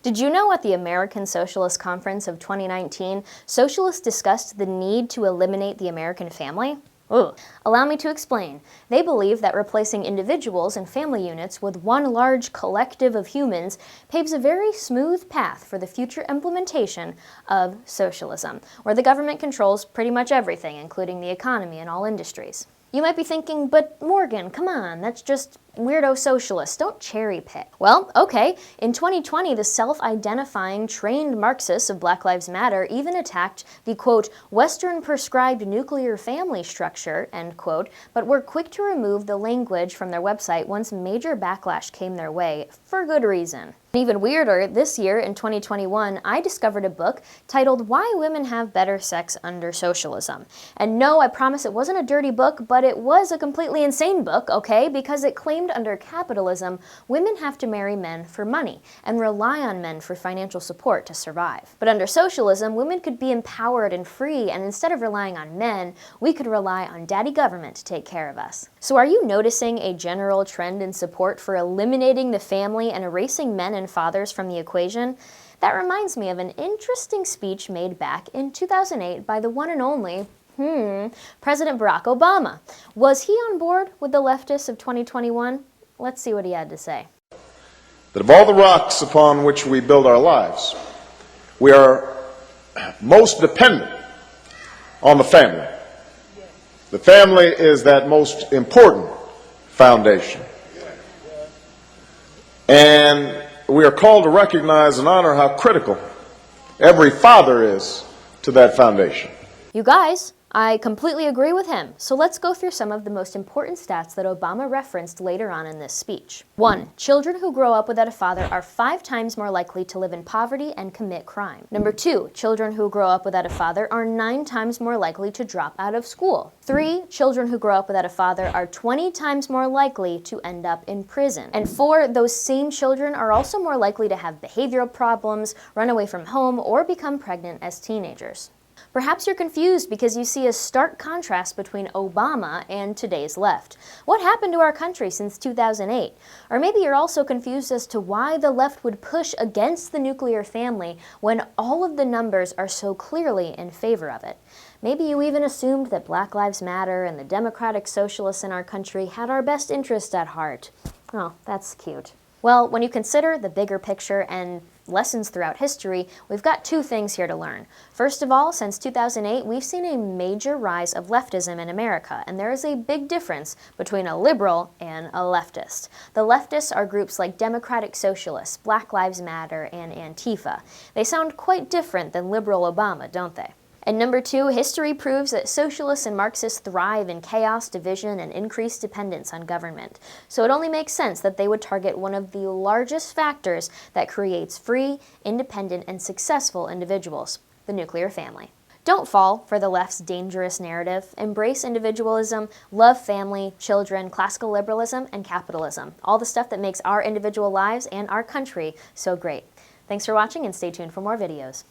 Did you know at the American Socialist Conference of 2019, socialists discussed the need to eliminate the American family? Ugh. Allow me to explain. They believe that replacing individuals and family units with one large collective of humans paves a very smooth path for the future implementation of socialism, where the government controls pretty much everything, including the economy and all industries. You might be thinking, but Morgan, come on, that's just weirdo socialists, don't cherry pick. Well, okay, in 2020, the self-identifying trained Marxists of Black Lives Matter even attacked the, quote, Western prescribed nuclear family structure, end quote, but were quick to remove the language from their website once major backlash came their way, for good reason. Even weirder, this year, in 2021, I discovered a book titled Why Women Have Better Sex Under Socialism. And no, I promise it wasn't a dirty book, but it was a completely insane book, okay? Because it claimed under capitalism, women have to marry men for money and rely on men for financial support to survive. But under socialism, women could be empowered and free, and instead of relying on men, we could rely on daddy government to take care of us. So are you noticing a general trend in support for eliminating the family and erasing men and fathers from the equation? That reminds me of an interesting speech made back in 2008 by the one and only President Barack Obama. Was he on board with the leftists of 2021? Let's see what he had to say. That of all the rocks upon which we build our lives, we are most dependent on the family. The family is that most important foundation. And we are called to recognize and honor how critical every father is to that foundation. You guys, I completely agree with him. So let's go through some of the most important stats that Obama referenced later on in this speech. 1. Children who grow up without a father are 5 times more likely to live in poverty and commit crime. Number 2. Children who grow up without a father are 9 times more likely to drop out of school. 3. Children who grow up without a father are 20 times more likely to end up in prison. And 4. Those same children are also more likely to have behavioral problems, run away from home, or become pregnant as teenagers. Perhaps you're confused because you see a stark contrast between Obama and today's left. What happened to our country since 2008? Or maybe you're also confused as to why the left would push against the nuclear family when all of the numbers are so clearly in favor of it. Maybe you even assumed that Black Lives Matter and the democratic socialists in our country had our best interests at heart. Oh, that's cute. Well, when you consider the bigger picture and lessons throughout history, we've got 2 things here to learn. First of all, since 2008, we've seen a major rise of leftism in America, and there is a big difference between a liberal and a leftist. The leftists are groups like Democratic Socialists, Black Lives Matter, and Antifa. They sound quite different than liberal Obama, don't they? And number 2, history proves that socialists and Marxists thrive in chaos, division, and increased dependence on government. So it only makes sense that they would target one of the largest factors that creates free, independent, and successful individuals, the nuclear family. Don't fall for the left's dangerous narrative. Embrace individualism, love family, children, classical liberalism, and capitalism. All the stuff that makes our individual lives and our country so great. Thanks for watching, and stay tuned for more videos.